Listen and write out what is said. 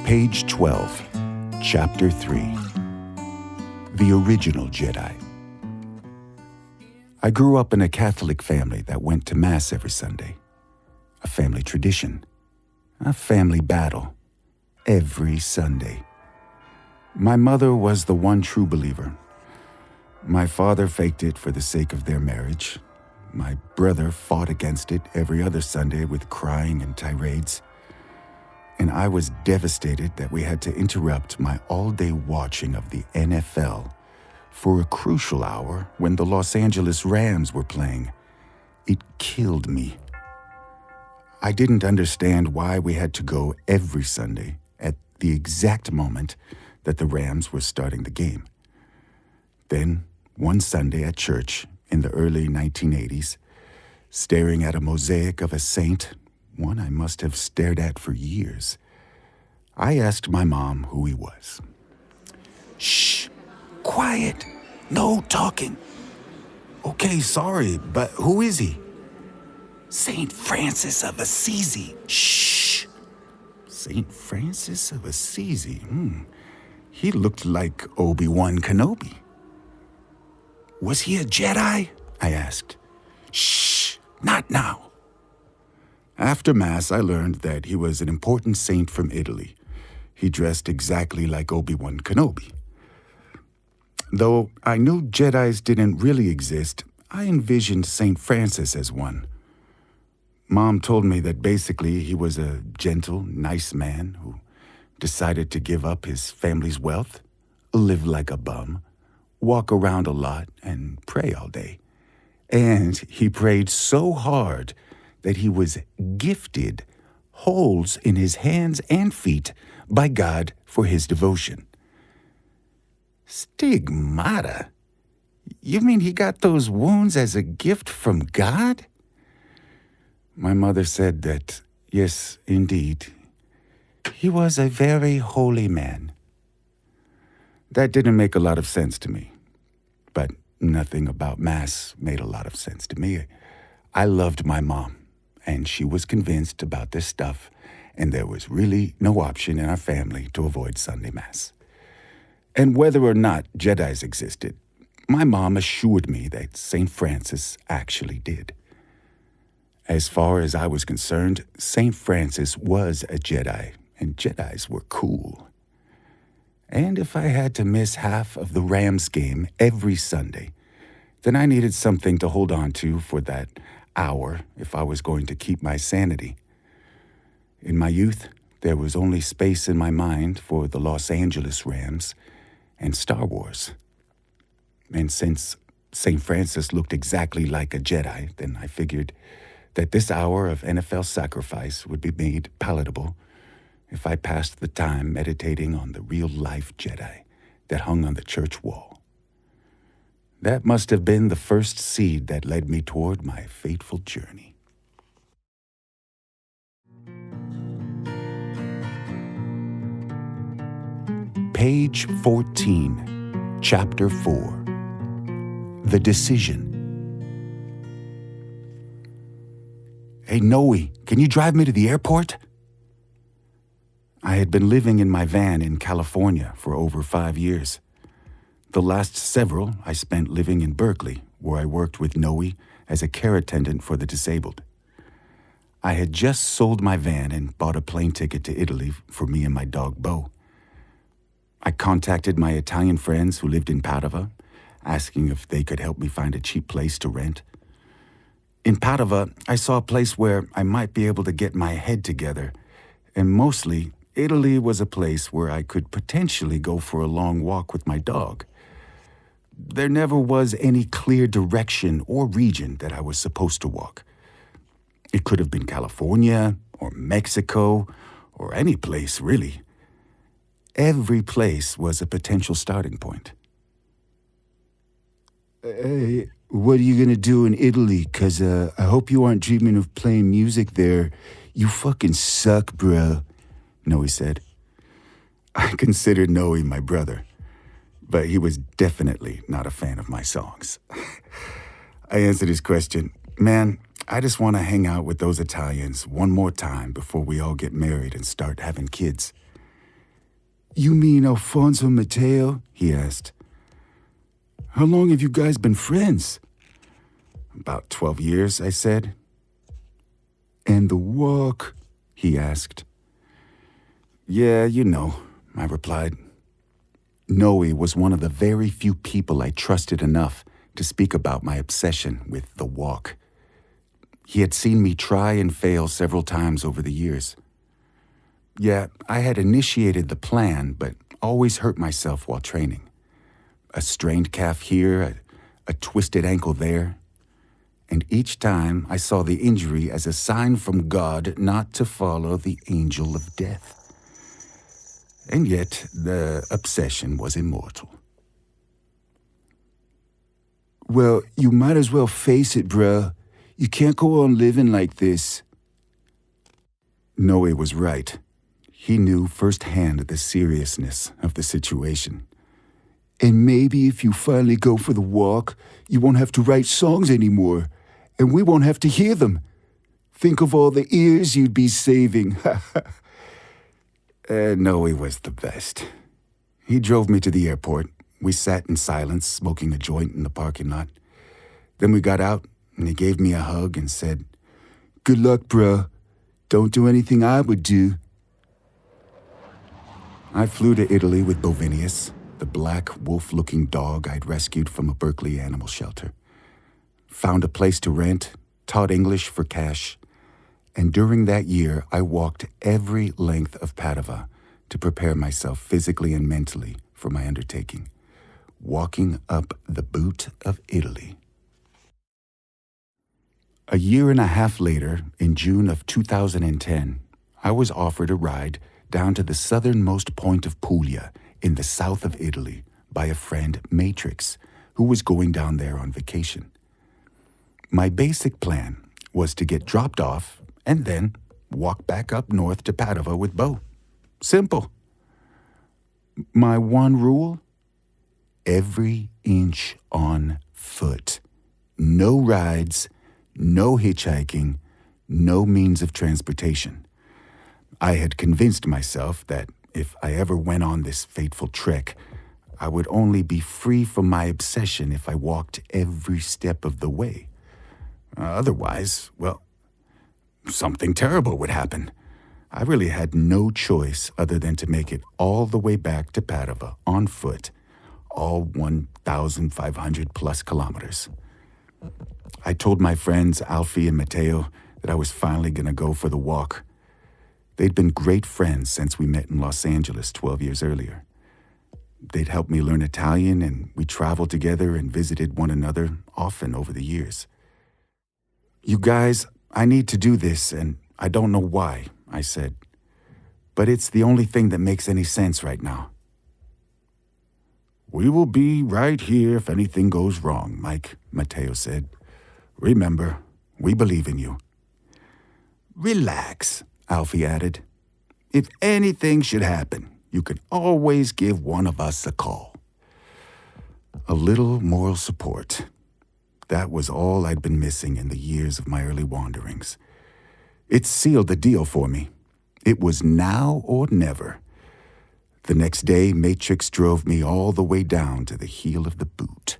Page 12, Chapter 3. The Original Jedi. I grew up in a Catholic family that went to Mass every Sunday. A family tradition. A family battle. Every Sunday. My mother was the one true believer. My father faked it for the sake of their marriage. My brother fought against it every other Sunday with crying and tirades. And I was devastated that we had to interrupt my all-day watching of the NFL for a crucial hour when the Los Angeles Rams were playing. It killed me. I didn't understand why we had to go every Sunday at the exact moment that the Rams were starting the game. Then, one Sunday at church in the early 1980s, staring at a mosaic of a saint, one I must have stared at for years, I asked my mom who he was. "Shh! Quiet! No talking!" "Okay, sorry, but who is he?" "Saint Francis of Assisi." "Shh!" Saint Francis of Assisi? He looked like Obi-Wan Kenobi. "Was he a Jedi?" I asked. "Shh! Not now." After Mass, I learned that he was an important saint from Italy. He dressed exactly like Obi-Wan Kenobi. Though I knew Jedis didn't really exist, I envisioned Saint Francis as one. Mom told me that basically he was a gentle, nice man who decided to give up his family's wealth, live like a bum, walk around a lot, and pray all day. And he prayed so hard that he was gifted holes in his hands and feet by God for his devotion. Stigmata? You mean he got those wounds as a gift from God? My mother said that, yes, indeed, he was a very holy man. That didn't make a lot of sense to me, but nothing about Mass made a lot of sense to me. I loved my mom, and she was convinced about this stuff, and there was really no option in our family to avoid Sunday Mass. And whether or not Jedis existed, my mom assured me that St. Francis actually did. As far as I was concerned, St. Francis was a Jedi, and Jedis were cool. And if I had to miss half of the Rams game every Sunday, then I needed something to hold on to for that hour if I was going to keep my sanity. In my youth, there was only space in my mind for the Los Angeles Rams and Star Wars. And since St. Francis looked exactly like a Jedi, then I figured that this hour of NFL sacrifice would be made palatable if I passed the time meditating on the real-life Jedi that hung on the church wall. That must have been the first seed that led me toward my fateful journey. Page 14, Chapter 4. The Decision. "Hey, Noe, can you drive me to the airport?" I had been living in my van in California for over 5 years. The last several I spent living in Berkeley, where I worked with Noe as a care attendant for the disabled. I had just sold my van and bought a plane ticket to Italy for me and my dog Bo. I contacted my Italian friends who lived in Padova, asking if they could help me find a cheap place to rent. In Padova, I saw a place where I might be able to get my head together, and mostly, Italy was a place where I could potentially go for a long walk with my dog. There never was any clear direction or region that I was supposed to walk. It could have been California, or Mexico, or any place, really. Every place was a potential starting point. "Hey, what are you gonna do in Italy? 'Cause I hope you aren't dreaming of playing music there. You fucking suck, bro," Noe said. I considered Noe my brother, but he was definitely not a fan of my songs. I answered his question, "Man, I just want to hang out with those Italians one more time before we all get married and start having kids." You mean Alfonso and Mateo? He asked. How long have you guys been friends? About 12 years, I said. And the walk? He asked. Yeah, you know, I replied. Noe was one of the very few people I trusted enough to speak about my obsession with the walk. He had seen me try and fail several times over the years. Yeah, I had initiated the plan, but always hurt myself while training. A strained calf here, a twisted ankle there. And each time I saw the injury as a sign from God not to follow the angel of death. And yet, the obsession was immortal. Well, you might as well face it, bruh. You can't go on living like this. Noe was right. He knew firsthand the seriousness of the situation. And maybe if you finally go for the walk, you won't have to write songs anymore, and we won't have to hear them. Think of all the ears you'd be saving. Noe was the best. He drove me to the airport. We sat in silence, smoking a joint in the parking lot. Then we got out, and he gave me a hug and said, Good luck, bruh. Don't do anything I would do. I flew to Italy with Bovinius, the black, wolf-looking dog I'd rescued from a Berkeley animal shelter. Found a place to rent, taught English for cash, and during that year I walked every length of Padova to prepare myself physically and mentally for my undertaking. Walking up the boot of Italy. A year and a half later, in June of 2010, I was offered a ride down to the southernmost point of Puglia in the south of Italy by a friend, Matrix, who was going down there on vacation. My basic plan was to get dropped off and then walk back up north to Padova with Bo. Simple. My one rule? Every inch on foot. No rides, no hitchhiking, no means of transportation. I had convinced myself that if I ever went on this fateful trek, I would only be free from my obsession if I walked every step of the way. Otherwise, well, something terrible would happen. I really had no choice other than to make it all the way back to Padova on foot, all 1,500 plus kilometers. I told my friends Alfie and Mateo that I was finally going to go for the walk. They'd been great friends since we met in Los Angeles 12 years earlier. They'd helped me learn Italian, and we traveled together and visited one another often over the years. You guys, I need to do this, and I don't know why, I said. But it's the only thing that makes any sense right now. We will be right here if anything goes wrong, Mike, Mateo said. Remember, we believe in you. Relax, Alfie added. If anything should happen, you can always give one of us a call. A little moral support. That was all I'd been missing in the years of my early wanderings. It sealed the deal for me. It was now or never. The next day, Matrix drove me all the way down to the heel of the boot.